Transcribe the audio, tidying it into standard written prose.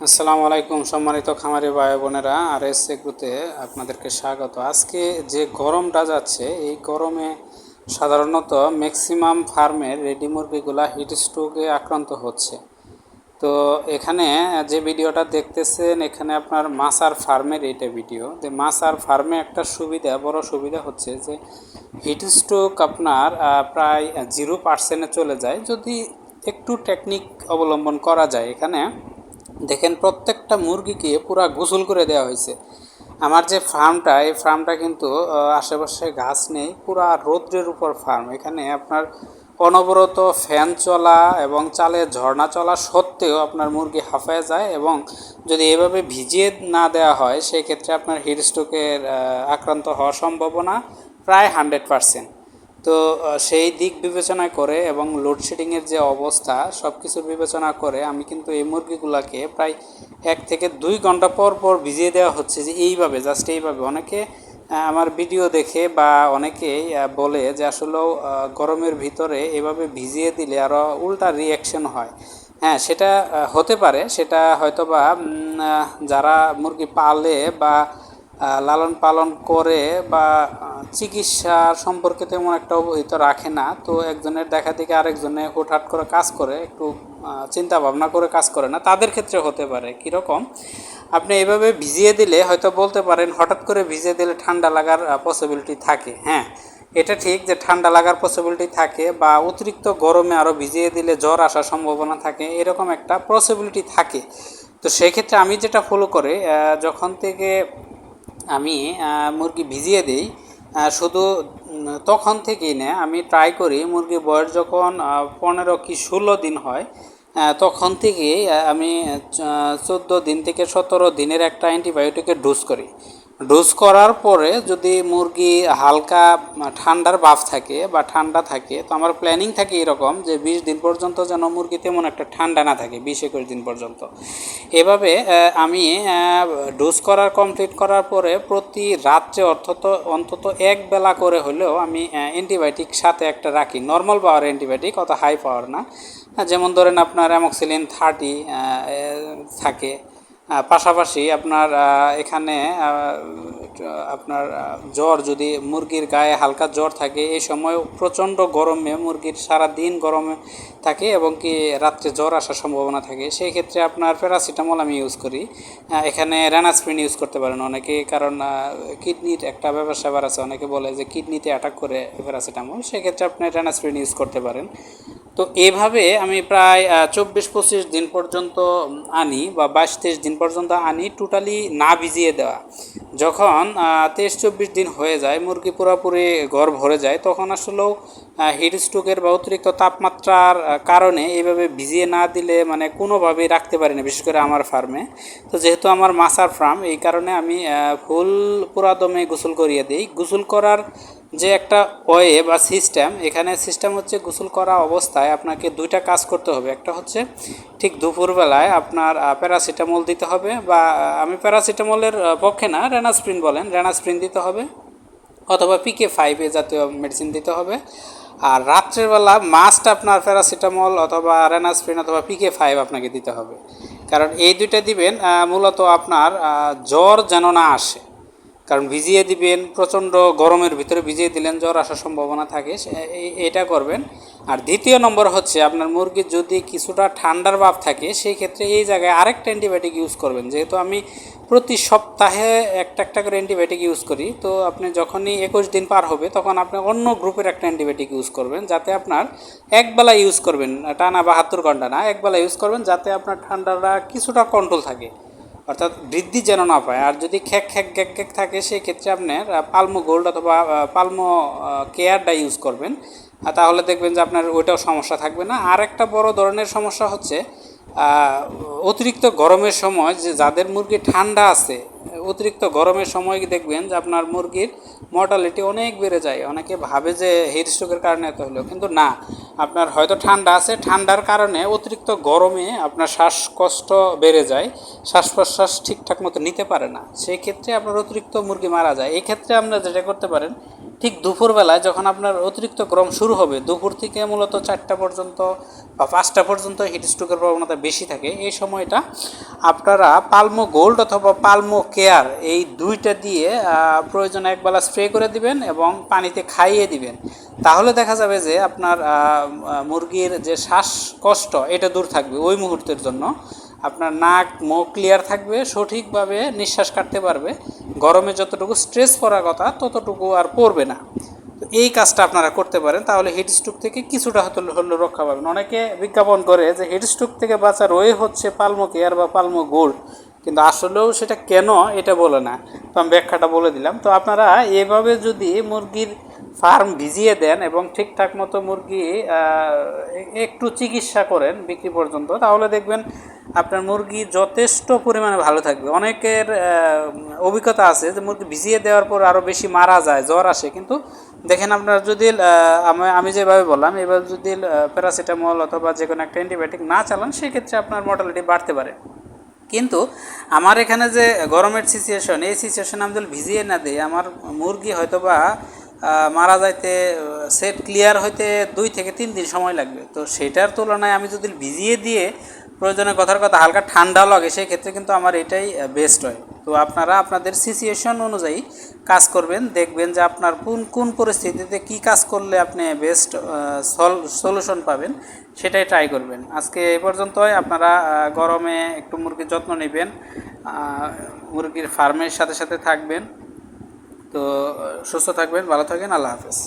আসসালামু আলাইকুম সম্মানিত খামারি ভাই বোনেরা, আর এস এগ্রোতে আপনাদেরকে স্বাগত। আজকে যে গরমটা যাচ্ছে, এই গরমে সাধারণত ম্যাক্সিমাম ফার্মের রেডি মুরগিগুলা হিট স্ট্রোকে আক্রান্ত হচ্ছে। তো এখানে যে ভিডিওটা দেখতেছেন, এখানে আপনার মাছার ফার্মের এইটা ভিডিও। যে মাছার ফার্মে একটা বড় সুবিধা হচ্ছে যে হিট স্ট্রোক আপনার প্রায় 0% চলে যায় যদি একটু টেকনিক অবলম্বন করা যায়। এখানে দেখেন প্রত্যেকটা মুরগিকে পুরা গোসল করে দেওয়া হয়েছে। আমার যে ফার্মটা, এই ফার্মটা কিন্তু আশেপাশে গাছ নেই, পুরা রৌদ্রের উপর ফার্ম। এখানে আপনার অনবরত ফ্যান চলা এবং চালে ঝর্ণা চলা সত্ত্বেও আপনার মুরগি হাঁফায় যায়, এবং যদি এভাবে ভিজিয়ে না দেওয়া হয় সেই ক্ষেত্রে আপনার হিট স্ট্রোকের আক্রান্ত হওয়ার সম্ভাবনা প্রায় 100%। তো সেই দিক বিবেচনা করে এবং লোডশেডিংয়ের যে অবস্থা সব কিছু বিবেচনা করে আমি কিন্তু এই মুরগিগুলোকে প্রায় 1 থেকে 2 ঘন্টা পর পর ভিজিয়ে দেওয়া হচ্ছে, যে এইভাবে, জাস্ট এইভাবে। অনেকে আমার ভিডিও দেখে বা অনেকেই বলে যে আসলেও গরমের ভিতরে এভাবে ভিজিয়ে দিলে আরও উল্টা রিয়াকশন হয়। হ্যাঁ, সেটা হতে পারে, সেটা হয়তোবা যারা মুরগি পালে বা লালন পালন করে বা চিকিৎসা সম্পর্কে তেমন একটা অবহিত রাখে না, তো একজনের দেখা থেকে আরেকজনে হুটহাট করে কাজ করে, একটু চিন্তা ভাবনা করে কাজ করে না, তাদের ক্ষেত্রে হতে পারে। কীরকম, আপনি এভাবে ভিজিয়ে দিলে হয়তো বলতে পারেন হঠাৎ করে ভিজিয়ে দিলে ঠান্ডা লাগার পসিবিলিটি থাকে। হ্যাঁ, এটা ঠিক যে ঠান্ডা লাগার পসিবিলিটি থাকে, বা অতিরিক্ত গরমে আরও ভিজিয়ে দিলে জ্বর আসার সম্ভাবনা থাকে, এরকম একটা পসিবিলিটি থাকে। তো সেক্ষেত্রে আমি যেটা ফলো করে, যখন থেকে আমি মুরগি ভিজিয়ে দিই, শুধু তখন থেকেই না, আমি ট্রাই করি মুরগির বয়স যখন 15 কি 16 দিন হয়, তখন থেকেই আমি 14 দিন থেকে 17 দিনের একটা অ্যান্টিবায়োটিকের ডোজ করি। ডোজ করার পরে যদি মুরগি হালকা ঠান্ডার ভাব থাকে বা ঠান্ডা থাকে, তো আমার প্ল্যানিং থাকে এরকম যে 20 দিন পর্যন্ত যেন মুরগি তেমন একটা ঠান্ডা না থাকে, 20-21 দিন পর্যন্ত। এভাবে আমি ডোজ কমপ্লিট করার পরে প্রতি রাত্রে অন্তত এক বেলা করে হলেও আমি অ্যান্টিবায়োটিক সাথে একটা রাখি, নর্মাল পাওয়ার অ্যান্টিবায়োটিক, অত হাই পাওয়ার না। যেমন ধরেন আপনার অ্যামক্সিলিন 30 থাকে। পাশাপাশি আপনার এখানে আপনার জ্বর, যদি মুরগির গায়ে হালকা জ্বর থাকে, এই সময় প্রচণ্ড গরমে মুরগির সারা দিন গরমে থাকে এবং কি রাত্রে জ্বর আসার সম্ভাবনা থাকে, সেই ক্ষেত্রে আপনার প্যারাসিটামল আমি ইউজ করি। এখানে রেনাসপ্রিন ইউজ করতে পারেন অনেকে, কারণ কিডনির একটা ব্যাপার আছে, অনেকে বলে যে কিডনিতে অ্যাটাক করে প্যারাসিটামল, সেক্ষেত্রে আপনি রেনাসপ্রিন ইউজ করতে পারেন। তো এভাবে আমি প্রায় 24-25 দিন পর্যন্ত আনি, বা 22-23 দিন পর্যন্ত আনি, টোটালি না ভিজিয়ে দেওয়া। যখন 23-24 দিন হয়ে যায়, মুরগি পুরোপুরি ঘর ভরে যায়, তখন আসলেও হিট স্ট্রোকের বা অতিরিক্ত তাপমাত্রার কারণে এইভাবে ভিজিয়ে না দিলে মানে কোনোভাবেই রাখতে পারি না, বিশেষ করে আমার ফার্মে। তো যেহেতু আমার মাছার ফার্ম, এই কারণে আমি ফুল পুরাদমে গোসল করিয়ে দিই। গোসল করার যে একটা ওয়ে বা সিস্টেম, এখানে সিস্টেম হচ্ছে গোসল করা অবস্থায় আপনাকে 2টা কাজ করতে হবে। একটা হচ্ছে ঠিক দুপুরবেলায় আপনার প্যারাসিটামল দিতে হবে, বা আমি প্যারাসিটামলের পক্ষে না, রেনাসপ্রিন বলেন, রেনাসপ্রিন দিতে হবে, অথবা PK5 জাতীয় মেডিসিন দিতে হবে। আর রাত্রের বেলা মাস্ট আপনার প্যারাসিটামল অথবা রেনাসপ্রিন অথবা PK5 আপনাকে দিতে হবে, কারণ এই 2টা দিবেন মূলত আপনার জ্বর যেন না আসে। কারণ ভিজিয়ে দিবেন, প্রচণ্ড গরমের ভিতরে ভিজিয়ে দিলেন, জ্বর আসার সম্ভাবনা থাকে, এটা করবেন। আর দ্বিতীয় নম্বর হচ্ছে, আপনার মুরগির যদি কিছুটা ঠান্ডার ভাব থাকে, সেই ক্ষেত্রে এই জায়গায় আরেকটা অ্যান্টিবায়োটিক ইউজ করবেন। যেহেতু আমি প্রতি সপ্তাহে একটা করে অ্যান্টিবায়োটিক ইউজ করি, তো আপনি যখনই 21 দিন পার হবে, তখন আপনি অন্য গ্রুপের একটা অ্যান্টিবায়োটিক ইউজ করবেন, যাতে আপনার একবেলা ইউজ করবেন, টানা 72 ঘন্টা না, একবেলা ইউজ করবেন, যাতে আপনার ঠান্ডাটা কিছুটা কন্ট্রোল থাকে, অর্থাৎ বৃদ্ধি যেন না পায়। আর যদি খ্যাক গ্যাক থাকে, সেই ক্ষেত্রে আপনার পালমো গোল্ড অথবা পালমো কেয়ারটা ইউজ করবেন, তাহলে দেখবেন যে আপনার ওইটাও সমস্যা থাকবে না। আর একটা বড় ধরনের সমস্যা হচ্ছে অতিরিক্ত গরমের সময়, যে যাদের মুরগি ঠান্ডা আছে, অতিরিক্ত গরমের সময় দেখবেন যে আপনার মুরগির মর্টালিটি অনেক বেড়ে যায়। অনেকে ভাবে যে হিট স্ট্রোকের কারণে এত হলো, কিন্তু না, আপনার হয়তো ঠান্ডা আছে, ঠান্ডার কারণে অতিরিক্ত গরমে আপনার শ্বাসকষ্ট বেড়ে যায়, শ্বাস প্রশ্বাস ঠিকঠাক মতো নিতে পারে না, সেই ক্ষেত্রে আপনার অতিরিক্ত মুরগি মারা যায়। এই ক্ষেত্রে আপনারা যেটা করতে পারেন, ঠিক দুপুরবেলায় যখন আপনার অতিরিক্ত গরম শুরু হবে, দুপুর থেকে মূলত 4টা পর্যন্ত বা 5টা পর্যন্ত হিট স্ট্রোকের প্রবণতা বেশি থাকে, এই সময়টা আপনারা পালমো গোল্ড অথবা পালমো কেয়ার এই দুইটা দিয়ে প্রয়োজনে একবেলা স্প্রে করে দিবেন এবং পানিতে খাইয়ে দিবেন। তাহলে দেখা যাবে যে আপনার মুরগির যে শ্বাসকষ্ট এটা দূর থাকবে ওই মুহূর্তের জন্য। আপনার নাক মুখ ক্লিয়ার থাকবে, সঠিকভাবে নিঃশ্বাস কাটতে পারবে, গরমে যতটুকু স্ট্রেস পড়ার কথা ততটুকু আর পড়বে না। তো এই কাজটা আপনারা করতে পারেন, তাহলে হিটস্ট্রোক থেকে কিছুটা হলেও রক্ষা পাবেন। অনেকে বিজ্ঞাপন করে যে হিটস্ট্রোক থেকে বাঁচার ওয়ে হচ্ছে পালমো কেয়ার বা পালমো গোল্ড, কিন্তু আসলেও সেটা কেন এটা বলে না। তো আমি ব্যাখ্যাটা বলে দিলাম। তো আপনারা এভাবে যদি মুরগির ফার্ম ভিজিয়ে দেন এবং ঠিকঠাক মতো মুরগি একটু চিকিৎসা করেন বিক্রি পর্যন্ত, তাহলে দেখবেন আপনার মুরগি যথেষ্ট পরিমাণে ভালো থাকবে। অনেকের অভিজ্ঞতা আছে যে মুরগি ভিজিয়ে দেওয়ার পর আরও বেশি মারা যায়, জ্বর আসে। কিন্তু দেখেন আপনার যদি আমি যেভাবে বললাম এভাবে যদি প্যারাসিটামল অথবা যে কোনো একটা অ্যান্টিবায়োটিক না চালান, সেক্ষেত্রে আপনার মর্টালিটি বাড়তে পারে। কিন্তু আমার এখানে যে গরমের সিচুয়েশন, এই সিচুয়েশন আমি যদি ভিজিয়ে না দিই, আমার মুরগি হয়তোবা মারা যাইতে সেট ক্লিয়ার হইতে 2 থেকে 3 দিন সময় লাগবে। তো সেটার তুলনায় আমি যদি ভিজিয়ে দিয়ে প্রয়োজনে কথার কথা হালকা ঠান্ডা লাগে, সেই ক্ষেত্রে কিন্তু আমার এটাই বেস্ট হয়। তো আপনারা আপনাদের সিচুয়েশন অনুযায়ী কাজ করবেন, দেখবেন যে আপনার কোন কোন পরিস্থিতিতে কি কাজ করলে আপনি বেস্ট সলিউশন পাবেন, সেটাই ট্রাই করবেন। আজকে এই পর্যন্তই। আপনারা গরমে একটু মুরগির যত্ন নেবেন, মুরগির ফার্মের সাথে সাথে থাকবেন। তো সুস্থ থাকবেন, ভালো থাকবেন, আল্লাহ হাফেজ।